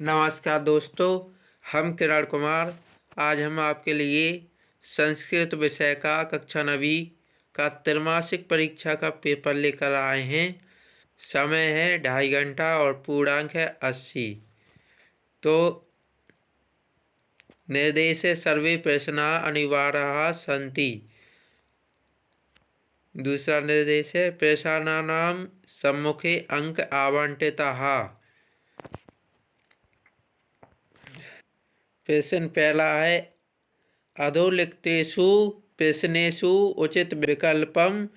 नमस्कार दोस्तों, हम किरण कुमार। आज हम आपके लिए संस्कृत विषय का कक्षा 9वीं का त्रैमासिक परीक्षा का पेपर लेकर आए हैं। समय है 2.5 घंटा और पूर्णांक है 80। तो निर्देशे सर्वे प्रश्नाः अनिवार्याः सन्ति। दूसरा निर्देश है प्रश्नानां सम्मुखे अंक आवंटिताः। प्रश्न पहला है अधोलिखितेषु प्रश्नेषु उचित विकल्पम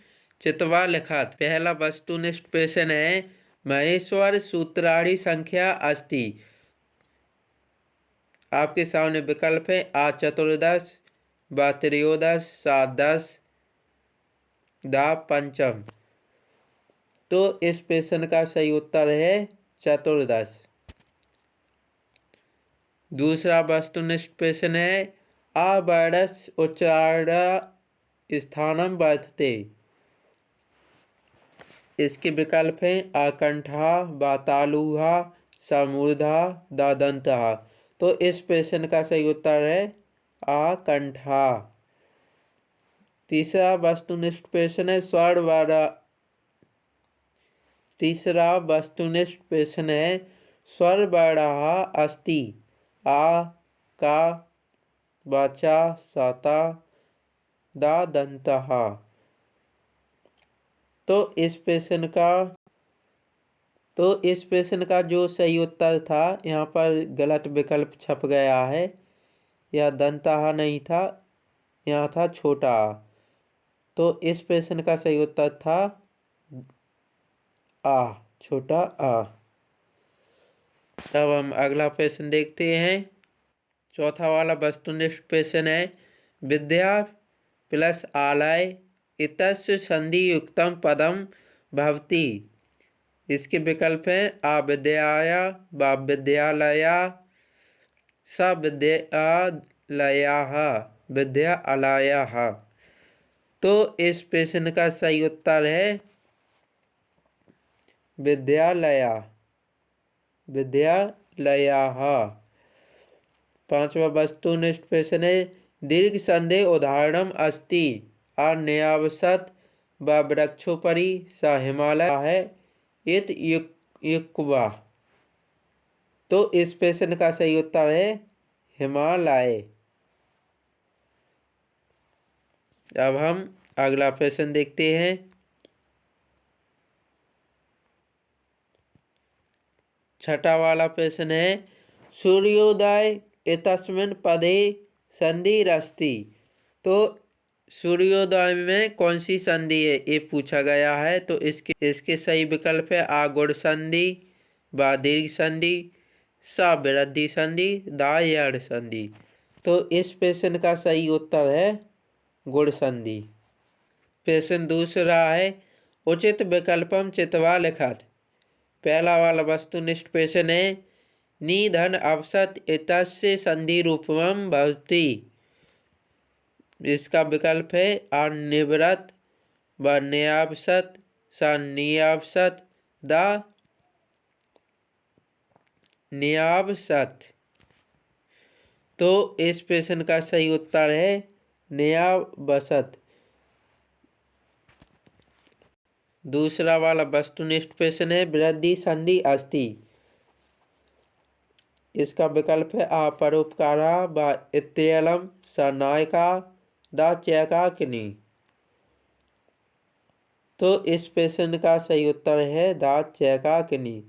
चित्वा लिखत। पहला वस्तुनिष्ठ प्रश्न है महेश्वर सूत्राणि संख्या अस्ति। आपके सामने विकल्प है आ 14, ब 13, सा 10, दा 5। तो इस प्रश्न का सही उत्तर है 14। दूसरा वस्तुनिष्ठ प्रश्न है अवर्णस्य उच्चारण स्थानम वर्तते। इसके विकल्प हैं आकंठा, वातालुहा, समूर्धा, दादंता। तो इस प्रश्न का सही उत्तर है आकंठा। तीसरा वस्तुनिष्ठ प्रश्न है स्वरवर्णः अस्ति। आ, का, वाचा, साता, दादंतः। तो इस प्रश्न का जो सही उत्तर था, यहाँ पर गलत विकल्प छप गया है। यह दंतः नहीं था, यहाँ था छोटा आ। तो इस प्रश्न का सही उत्तर था आ, छोटा आ। अब हम अगला प्रश्न देखते हैं। चौथा वाला वस्तुनिष्ठ प्रश्न है विद्या प्लस आलय इतस्य संधि युक्तम पदम भवति। इसके विकल्प हैं अविद्याया, व विद्यालया, स विद्यालयाः, विद्यालयाः। तो इस प्रश्न का सही उत्तर है विद्यालया, विद्यालयाः। पांचवा वस्तुनिष्ठ प्रश्न है दीर्घ संधि उदाहरणम अस्ति। अन्यावसत व वृक्षोपरि स हिमालय है इत युक्वा। तो इस प्रश्न का सही उत्तर है हिमालय। अब हम अगला प्रश्न देखते हैं। छठा वाला प्रश्न है सूर्योदय इतस्मिन् पदे संधिरस्ति। तो सूर्योदय में कौन सी संधि है ये पूछा गया है। तो इसके सही विकल्प है आ गुण संधि, व दीर्घ संधि, स वृद्धि संधि, दा यड़ संधि। तो इस प्रश्न का सही उत्तर है गुण संधि। प्रश्न दूसरा है उचित विकल्पम चित्वा लिखत। पहला वाला वस्तुनिष्ठ प्रश्न है निधन अवसत इतस्य संधि रूपम भवति। इसका विकल्प है अनिवृत, व न्यावसत, स नियावसत, दा न्यावसत। तो इस प्रश्न का सही उत्तर है न्यावसत। दूसरा वाला वस्तुनिष्ठ प्रश्न है वृद्धि संधि अस्ति। इसका विकल्प है आ परोपकारा, व इत्यलम, स नायका, दा चैकाकिनी। तो इस प्रश्न का सही उत्तर है दा चैकाकिनी।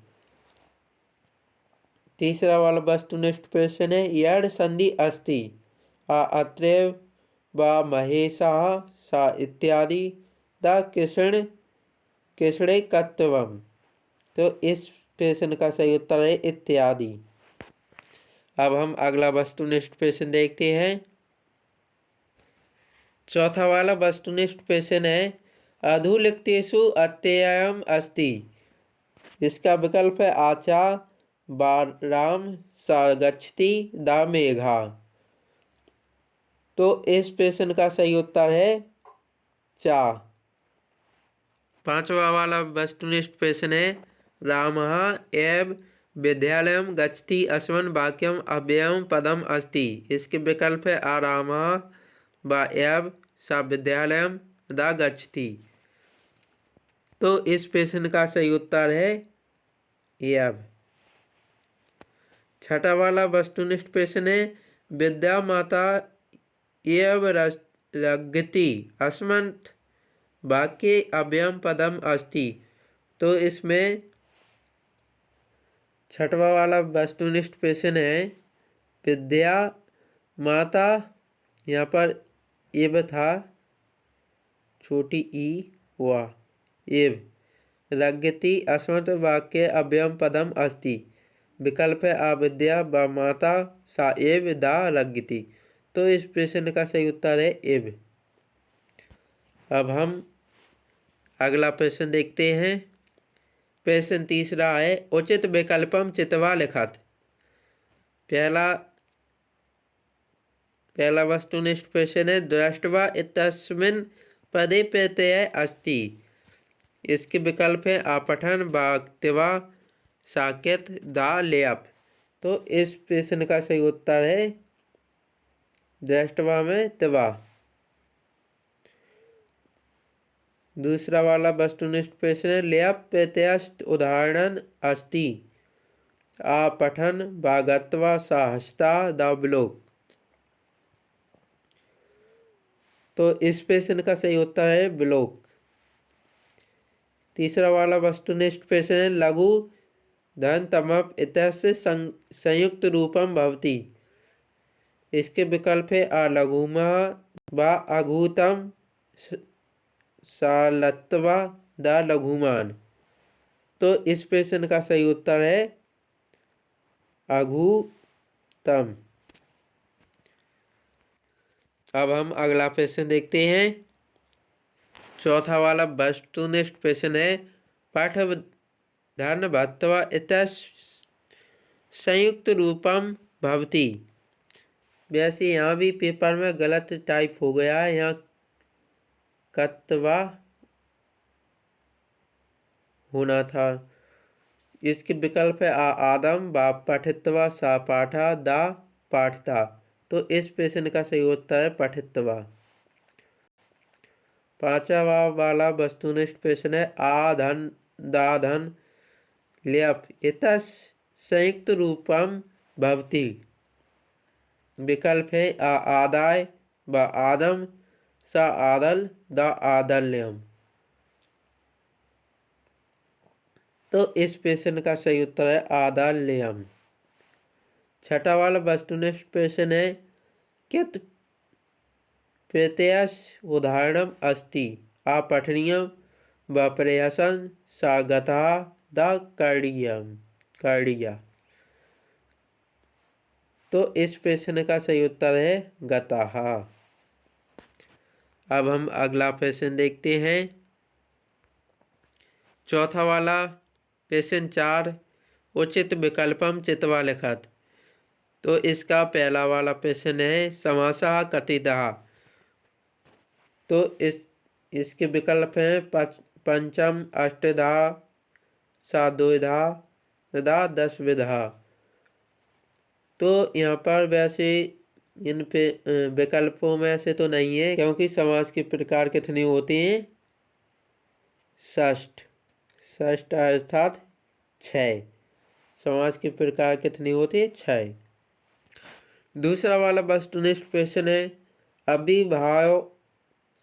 तीसरा वाला वस्तुनिष्ठ प्रश्न है यड़ संधि अस्ति। आ अत्रैव, व महेशः, सा इत्यादि, दा कृष्णैकत्वम्। तो इस प्रश्न का सही उत्तर है इत्यादि। अब हम अगला वस्तुनिष्ठ प्रश्न देखते हैं। चौथा वाला वस्तुनिष्ठ प्रश्न है अधोलिखितेषु अत्ययम अस्ति। इसका विकल्प है आचा, बाराम, सा गच्छति, दा मेघा। तो इस प्रश्न का सही उत्तर है चा। पांचवा वाला वस्तुनिष्ठ प्रश्न है रामः एव विद्यालयम गच्छति अस्मिन् वाक्यम अव्ययम पदम अस्ति। इसके विकल्प है आरामः व एव सा विद्यालयम दा गच्छति। तो इस प्रश्न का सही उत्तर है एव। छठा वाला वस्तुनिष्ठ प्रश्न है विद्या माता एव रगति अस्मिन् वाक्ये अव्ययम पदम अस्ति। तो इसमें छठवा वाला वस्तुनिष्ठ प्रश्न है विद्या माता, यहाँ पर एव था छोटी ई हुआ एव रगति अस्मत् वाक्य अव्ययम पदम अस्ति। विकल्प है अविद्या व माता सा एव दा रगति। तो इस प्रश्न का सही उत्तर है एव। अब हम अगला प्रश्न देखते हैं। प्रश्न तीसरा है उचित विकल्पम चित्वा लिखत। पहला वस्तुनिष्ठ प्रश्न है दृष्ट्वा इत्यस्मिन् पदे प्रत्यय अस्ति। इसके विकल्प है आपठन वाक्यवा साकेत दा लेप। तो इस प्रश्न का सही उत्तर है दृष्ट्वा में तिवा। दूसरा वाला वस्तुनिष्ठ प्रश्न है लेप प्रत्ययस्त उदाहरण अस्ति। आपठन भागत्वा साहस्ता दा विलोक। तो इस प्रश्न का सही उत्तर है विलोक। तीसरा वाला वस्तुनिष्ठ प्रश्न है लघु धन तमप इत्यस्य संयुक्त रूपम भवति। इसके विकल्प है अलघुमा व अघूतम सालत्वा द लघुमान। तो इस प्रश्न का सही उत्तर है अघूतम। अब हम अगला प्रश्न देखते हैं। चौथा वाला वस्तुनिष्ठ प्रश्न है पाठ धन भत्वा इत्यस्य संयुक्त रूपम भवति। वैसे यहाँ भी पेपर में गलत टाइप हो गया है, यहाँ कत्वा होना था। इसके विकल्प है आदम व पठित्वा सा पाठा दा पाठता। तो इस प्रश्न का सही उत्तर है पठित्वा। पांचवा वाला वस्तुनिष्ठ प्रश्न है आधन दाधन लेप इत्यस्य संयुक्त रूपम भवति। विकल्प है आदाय व आदम सा आदल द आदल्यम। तो इस प्रश्न का सही उत्तर है आदल्यम। छठा वाला वस्तुनिष्ठ प्रश्न है कित प्रत्ययस्य उदाहरणम अस्ति। अपठनीयम व प्रयासन सा गतः द करणीया। तो इस प्रश्न का सही उत्तर है गतः। अब हम अगला प्रश्न देखते हैं। चौथा वाला प्रश्न 4 उचित विकल्पम चित्वा लिखत। तो इसका पहला वाला प्रश्न है समासः कतितः। तो इसके विकल्प हैं पंचम अष्टधा साद्विधा तथा 10 विधा। तो यहाँ पर वैसे इन पे विकल्पों में से तो नहीं है, क्योंकि समास के प्रकार कितने होते हैं षष्ठ अर्थात 6। समास के प्रकार कितने होते हैं 6। दूसरा वाला वस्तुनिष्ठ प्रश्न है अविभाव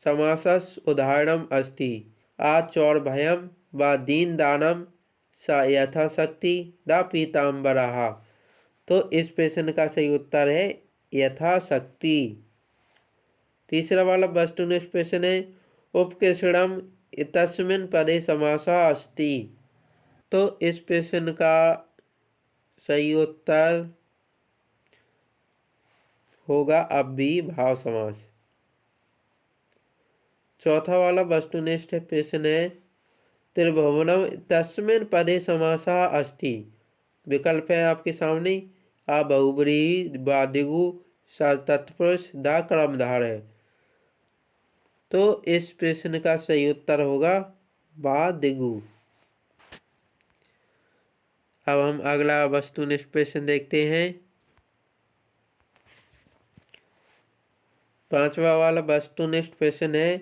समासस् उदाहरणम अस्ति। चौरभयम व दीन दानम सा यथाशक्ति द पीताम्बरः। तो इस प्रश्न का सही उत्तर है यथाशक्ति। तीसरा वाला वस्तुनिष्ठ प्रश्न है उपकृषणम इत्यस्मिन् पदे समासः अस्ति। तो इस प्रश्न का सही उत्तर होगा अव्ययीभाव समास। चौथा वाला वस्तुनिष्ठ प्रश्न है त्रिभुवनम इत्यस्मिन् पदे समासः अस्ति। विकल्प है आपके सामने बहुब्रीहि व दिगु सा तत्पुरुष द कर्मधार है। तो इस प्रश्न का सही उत्तर होगा व दिगु। अब हम अगला वस्तुनिष्ठ प्रश्न देखते हैं। 5वां वाला वस्तुनिष्ठ प्रश्न है,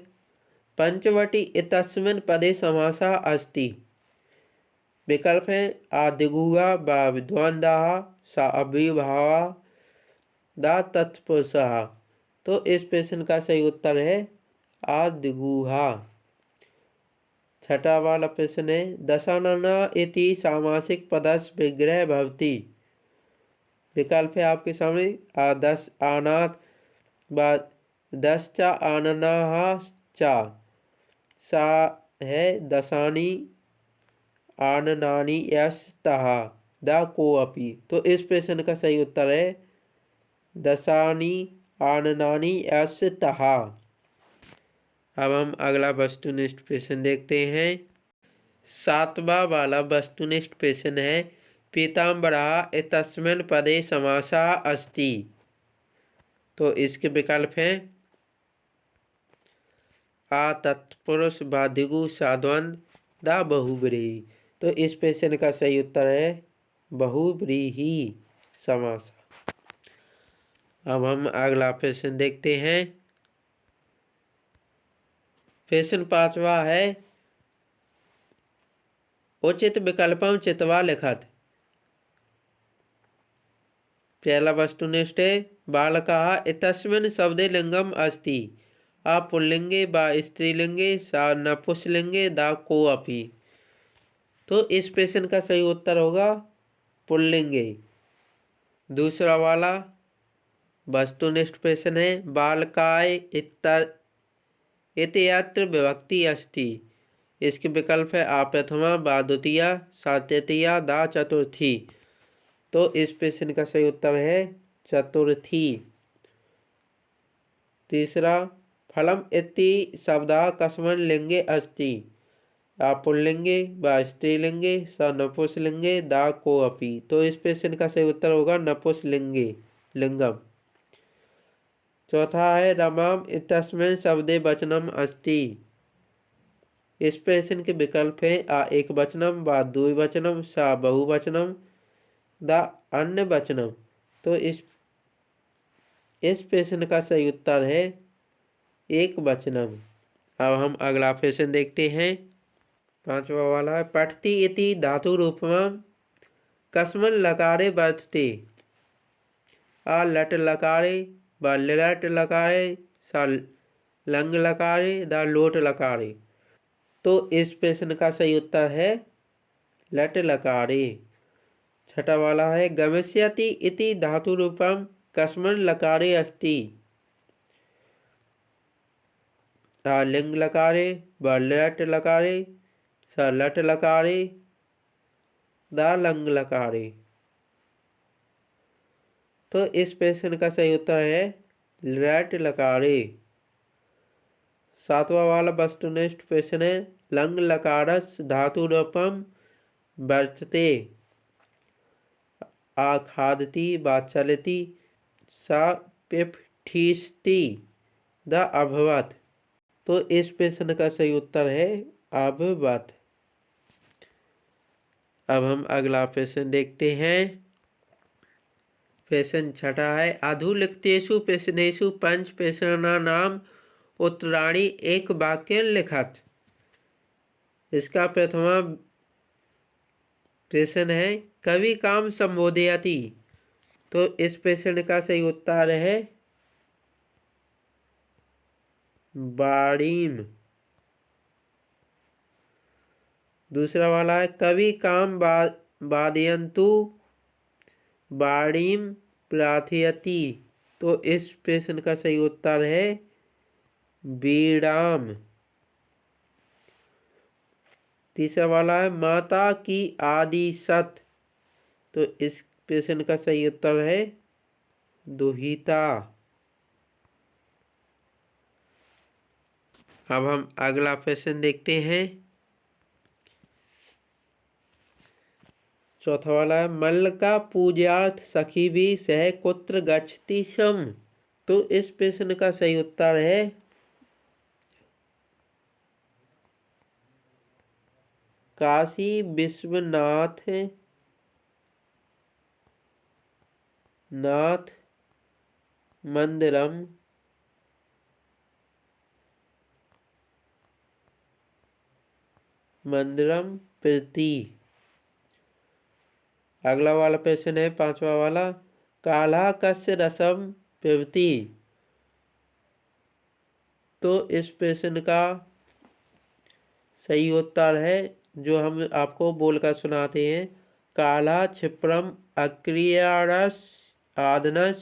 पंचवटी इत्यस्मिन् पदे समासः अस्ति। विकल्प है आदिगुहा व विद्वान्दाः सा अव्ययभावा दा तत्पुरुषः। तो इस प्रश्न का सही उत्तर है आदिगुहा। 6वां वाला प्रश्न है, दशानना इति सामासिक पदस्य विग्रह भवति। विकल्प है आपके सामने दश आनात व दश चा आननाः चा, सा है दशानी आननानी यस्तः दा को अपि। तो इस प्रश्न का सही उत्तर है दशानी आननानी यस्तः। अब हम अगला वस्तुनिष्ठ प्रश्न देखते हैं। 7वां वाला वस्तुनिष्ठ प्रश्न है, पीताम्बरः इत्यस्मिन् पदे समासः अस्ति। तो इसके विकल्प हैं आ तत्पुरुष व दिगु साद्वंद दा बहुव्रीहि। तो इस प्रश्न का सही उत्तर है बहुव्रीहि समास। अब हम अगला प्रश्न देखते हैं। प्रश्न 5वां है, उचित विकल्पम चित्वा लिखत। पहला वस्तुनिष्ठ है, बालकः इत्यस्मिन् शब्दे लिंगम अस्ति। आ पुल्लिंगे व स्त्रीलिंगे सा नपुंसकलिंगे दा को अपि। तो इस प्रश्न का सही उत्तर होगा पुल्लिंगे। दूसरा वाला वस्तुनिष्ठ प्रश्न है, बालकाय इत्यत्र विभक्ति अस्ति। इसके विकल्प है आ प्रथमा व द्वितीया सा तृतीया दा चतुर्थी। तो इस प्रश्न का सही उत्तर है चतुर्थी। तीसरा, फलम इति शब्दः कस्मिन् लिंगे अस्ति। आ पुल्लिंगे व स्त्रीलिंगे स नपुंसकलिंगे दा को अपि। तो इस प्रश्न का सही उत्तर होगा नपुंसकलिंगे लिंगम। चौथा है, रमाम इत्यस्मिन् शब्दे वचनम अस्ति। इस प्रश्न के विकल्प है आ एक वचनम व द्विवचनम सा बहुवचनम दा अन्य वचनम। तो इस प्रश्न का सही उत्तर है एक वचनम। अब हम अगला प्रश्न देखते हैं। 5वां वाला है, पठति इति धातु रूपम कस्मिन् लकारे वर्तते। आ लट लकारे व लट लकारे सा लंग लकारे दा लोट लकारे। तो इस प्रश्न का सही उत्तर है लट लकारे। 6वां वाला है, गमिष्यति इति धातु रूपम कस्मिन् लकारे अस्ति। आ लिंग लकारे व लट लकारे स लट लकारे दा लंग लकारे। तो इस प्रश्न का सही उत्तर है लट लकारे। 7वां वाला वस्तुनिष्ठ प्रश्न है, लंग लकारस धातु रूपम वर्तते। आ खादति व चलति सा पिपठिष्यति द अभवत्। तो इस प्रश्न का सही उत्तर है अभवत्। अब हम अगला प्रश्न देखते हैं। प्रश्न 6 है, अधुलिखितेषु प्रश्नेषु पंच प्रश्नानाम उत्तराणि एक वाक्येन लिखत। इसका प्रथमा प्रश्न है, कवि काम संबोधयति। तो इस प्रश्न का सही उत्तर है बाड़ीम। दूसरा वाला है, कवि काम वादयन्तु बाड़ीम प्रार्थयति। तो इस प्रश्न का सही उत्तर है बीड़ाम। तीसरा वाला है, माता की आदि सत। तो इस प्रश्न का सही उत्तर है दुहिता। अब हम अगला प्रश्न देखते हैं। चौथा वाला है, मल्लिका पूजार्थ सखी भी सह कुत्र गच्छति स्म। तो इस प्रश्न का सही उत्तर है काशी विश्वनाथ नाथ मंदिरम प्रति। अगला वाला प्रश्न है 5वां वाला, काला कस्य रसम पिबती। तो इस प्रश्न का सही उत्तर है जो हम आपको बोलकर सुनाते हैं, काला क्षिप्रम अक्रियारस आदनस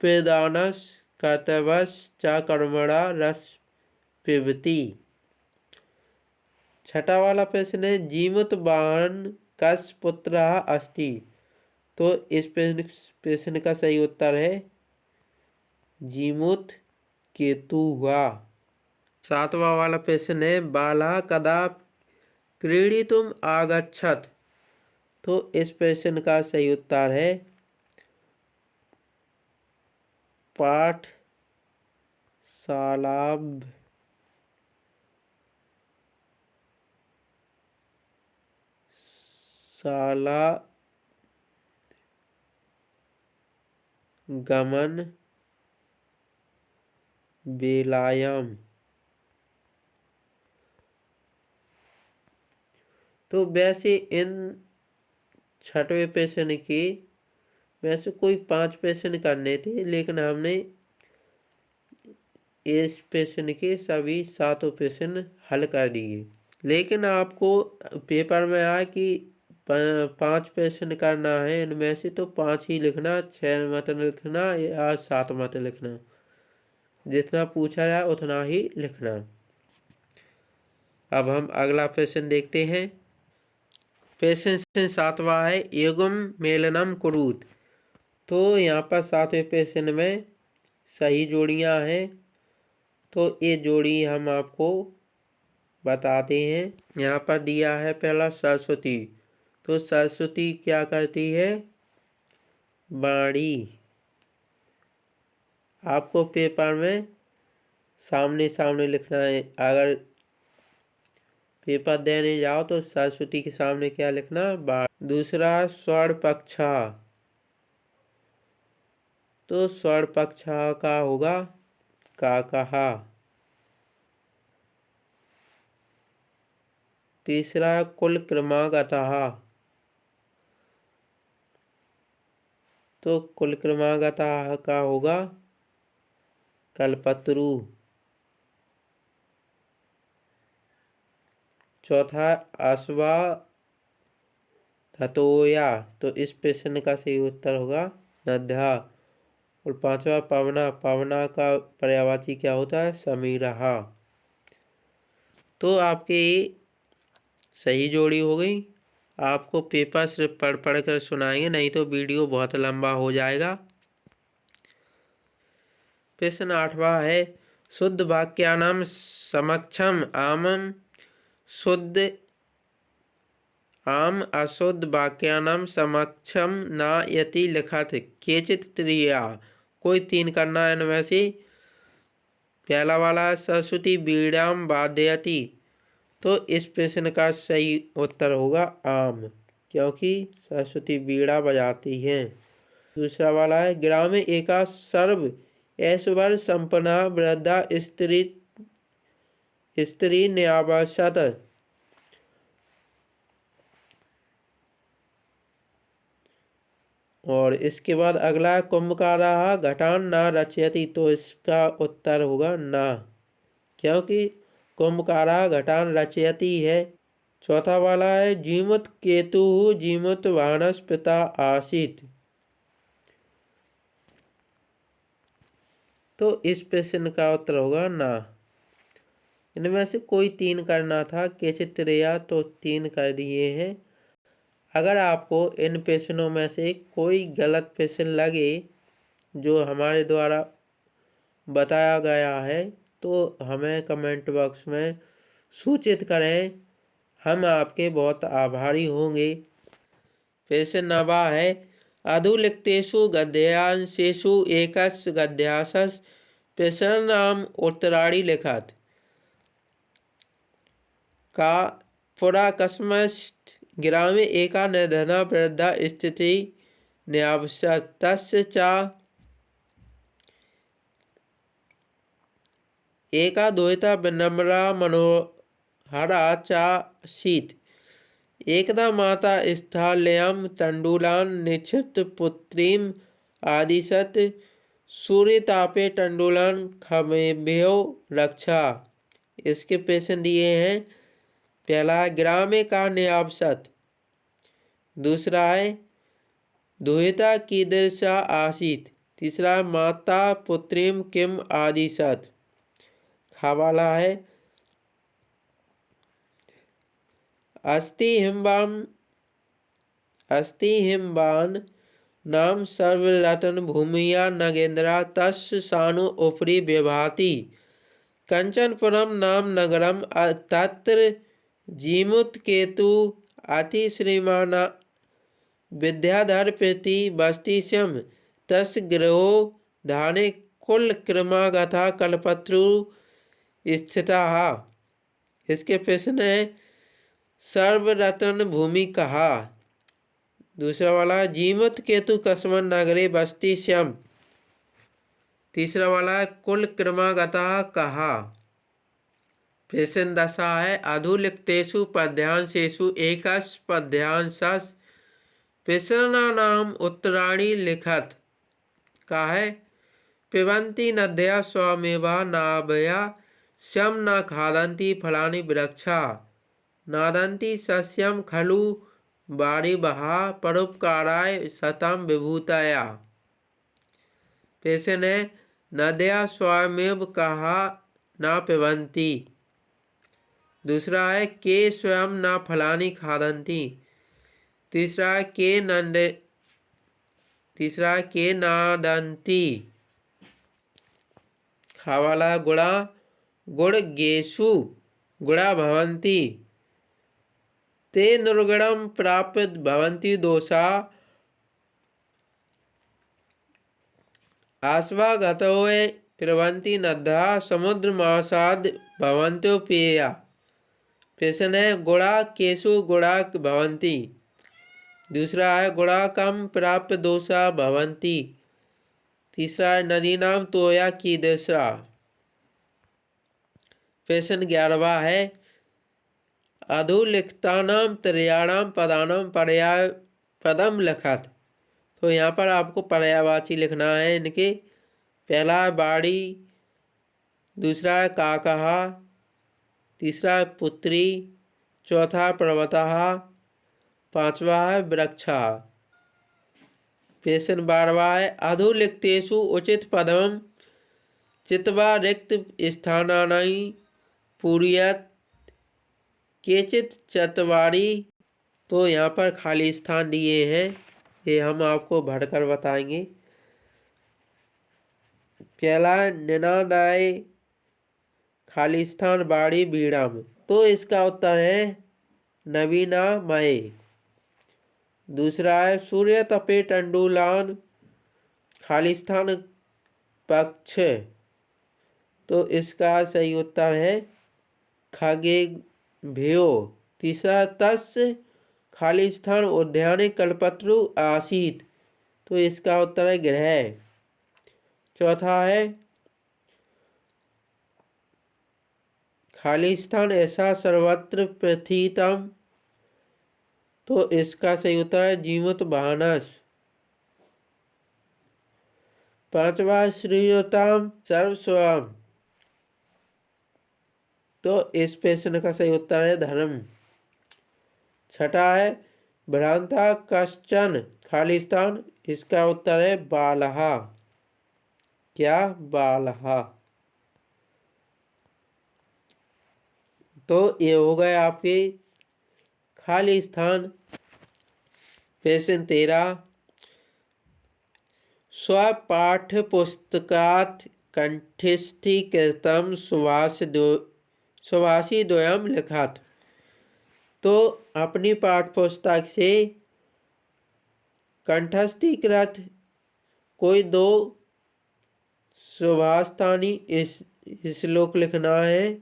प्रदानस कर्तवस च कर्मणा रस पिबती। छठा वाला प्रश्न है, जीमूत वाहन कस्य पुत्र अस्ति। तो इस प्रश्न का सही उत्तर है जीमूत केतु हुआ। 7वां वाला प्रश्न है, बाला कदा क्रीडितुम आगच्छत। तो इस प्रश्न का सही उत्तर है पाठशालाभ गमन बेलायाम। तो वैसे इन छठवें प्रश्न की वैसे कोई 5 प्रश्न करने थे, लेकिन हमने इस प्रश्न के सभी 7 प्रश्न हल कर दिए। लेकिन आपको पेपर में आया कि 5 प्रश्न करना है, इनमें से तो 5 ही लिखना, 6 मत लिखना या 7 मत लिखना। जितना पूछा जाए उतना ही लिखना। अब हम अगला प्रश्न देखते हैं। प्रश्न 7वां है, युगम मेलनम कुरुत। तो यहाँ पर 7वें प्रश्न में सही जोड़ियाँ हैं। तो ये जोड़ी हम आपको बताते हैं। यहाँ पर दिया है पहला सरस्वती। तो सरस्वती क्या करती है? वाणी। आपको पेपर में सामने सामने लिखना है। अगर पेपर देने जाओ तो सरस्वती के सामने क्या लिखना? वाणी। दूसरा स्वर्ण पक्षा। तो स्वर्ण पक्षा का होगा का कहा। तीसरा कुल क्रमागतः। तो कुल क्रमागतः का होगा कल्पतरु। चौथा अश्वा धतोया। तो इस प्रश्न का सही उत्तर होगा नद्या। और 5वां पवना। पवना का पर्यायवाची क्या होता है? समीरहा। तो आपकी सही जोड़ी हो गई। आपको पेपर सिर्फ पढ़ पढ़ कर सुनाएंगे, नहीं तो वीडियो बहुत लंबा हो जाएगा। प्रश्न 8वां है, शुद्ध वाक्यानाम समक्षम आमम शुद्ध आम अशुद्ध वाक्यानाम समक्षम न यति लिखत केचित त्रिया। कोई 3 करना है इनमें से। पहला वाला सरस्वती बीड़ाम वादयति। तो इस प्रश्न का सही उत्तर होगा आम, क्योंकि सरस्वती बीड़ा बजाती हैं। दूसरा वाला है, ग्रामे एका सर्व ऐश्वर्य संपन्ना वृद्धा स्त्री न्यावसत। और इसके बाद अगला कुंभकारा घटान न रचयति। तो इसका उत्तर होगा ना, क्योंकि कुंभकारा घटान रचयति है। चौथा वाला है, जीमूत केतु जीमूत वानस पिता आसीत। तो इस प्रश्न का उत्तर होगा ना। इनमें से कोई 3 करना था, केचित्रेया तो 3 कर दिए हैं। अगर आपको इन प्रश्नों में से कोई गलत प्रश्न लगे जो हमारे द्वारा बताया गया है, तो हमें कमेंट बॉक्स में सूचित करें। हम आपके बहुत आभारी होंगे। प्रश्न 9वां है, अधुलिखितेषु गद्यांशेषु एकस्य गद्यांशस्य प्रश्नानाम उत्तराणि लिखत। का पुरा कस्मश्चित् ग्रामे एका निर्धना वृद्धा स्थिति न्यावसतस्य च एका द्वैता विनम्रा मनोहरा चासीत्। एकदा माता स्थाल्यां तण्डुलान् निक्षिप्य पुत्रीम् आदिशत्। सूर्यतापे तण्डुलान् खमेभ्यो रक्षा। इसके प्रश्न दिए हैं। पहला है ग्रामे का न्यावसत। दूसरा है दुहिता कीदृशा आसीत्। तीसरा है माता पुत्रीं किम आदिशत्। वाला है अस्ति हिमवान् नाम सर्वरत्न भूमिया नगेन्द्रा तस्य सानु उपरि विभाति। कंचन पुरम नाम नगरम तत्र जीमूतकेतु अति श्रीमान विद्याधर प्रति बस्ती स्यम तस्य गृहो धाने कुल क्रमागता कल्पत्रु स्थिता। इसके प्रश्न है सर्वरत्न भूमि कहा। दूसरा वाला जीमूत केतु कस्मन नगरे बस्ती श्यम। तीसरा वाला कुल क्रमागता कहा। प्रश्न दशा है अधुलिखितेषु पद्यांशेषु एकस् पद्यांशस् प्रश्नानाम् उत्तराणि लिखत। का है पिबन्ति नद्यः स्वमेवा नाभया श्यम न खादन्ति फलानि वृक्षा नादन्ति सस्यं खलु वारिवहा परोपकाराय सतां विभूतया। प्रश्न है नद्यः स्वयमेव कहा न पिबन्ति। दूसरा है के स्वयं न फलानि खादन्ति। तीसरा है के नादन्ति। खावाला गुणा गुणगेषु गुणा भवन्ति ते निर्गुणं प्राप्य भवन्ति दोषा। आश्वागतो पिबन्ति नद्यः समुद्रमासाद् भवन्त्योपेया। प्रश्न है गुणा केषु गुणा भवन्ति। दूसरा है गुणा कम प्राप्य दोषा भवन्ति। तीसरा है नदीनां तोया कीदृशा। प्रश्न 11वां है अधुलिखितानां त्रयाणां पदानां पर्यायपदं लिखत। तो यहाँ पर आपको पर्यायवाची लिखना है इनके। पहला है बाड़ी। दूसरा है काकः। तीसरा है पुत्री। चौथा है पर्वतः। पांचवा है वृक्षा। प्रश्न 12वां है अधुलिखितेषु उचित पदं चित्वा रिक्त स्थानानि पूरयत केचित् चत्वारि। तो यहाँ पर खाली स्थान दिए हैं, ये हम आपको भरकर बताएंगे। पहला निनादाय खाली स्थान बाड़ी बीड़म। तो इसका उत्तर है नवीनामय। दूसरा है सूर्य तपे तंडुलान खाली स्थान पक्ष। तो इसका सही उत्तर है खगेभ्यो। तीसरा तस्य खाली स्थान उद्याने कल्पत्रु आसीत्। तो इसका उत्तर है गृह। चौथा है खाली स्थान ऐसा सर्वत्र प्रथितम। तो इसका सही उत्तर है जीमूत भानस। पांचवा श्रीयुताम सर्वस्वम। तो इस प्रश्न का सही उत्तर है धर्म। छठा है भ्रांता कश्चन खाली स्थान। इसका उत्तर है बालः। क्या बालः। तो ये हो गए आपके खाली स्थान। प्रश्न 13 स्वपाठ्यपुस्तकात् कंठस्थीकृतं सुभाषितद्वयं लिखत। तो अपनी पाठ्यपुस्तक से कंठस्थीकृत कोई दो सुभाषितानि श्लोक लिखना है।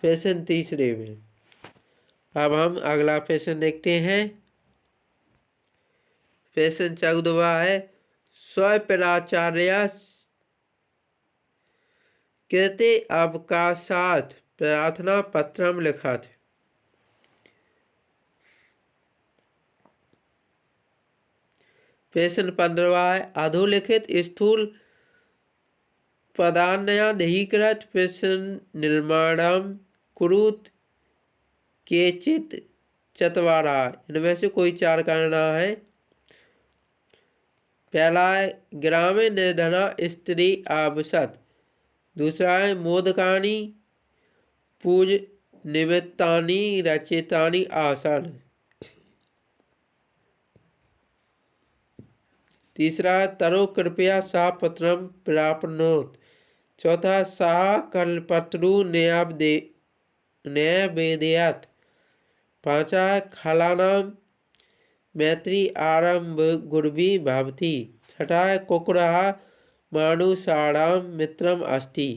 प्रश्न 3 में। अब हम अगला प्रश्न देखते हैं। क्वेश्चन 14वां है स्वपराचार्य कृते अवकाशात् प्रार्थना पत्रम लिखत। क्वेश्चन 15वां है अधोलिखित स्थूल पदान्याधिकृत प्रश्न निर्माणम कुरुत केचित चतवारा। इनमें से कोई 4 करना है। पहला है ग्रामे निर्धना स्त्री आवसत। दूसरा है मोदकानी पूज निमित्तानि रचितानि आसन। तीसरा है तरो कृपया सा पत्रम प्राप्नोत। चौथा सह कल्पत्रु न्यायवेदयत। पांचवा है खलानाम मैत्री आरंभ गुरवी भवती। छठा है कुकुरः मानुषाणाम मित्रम अस्ति।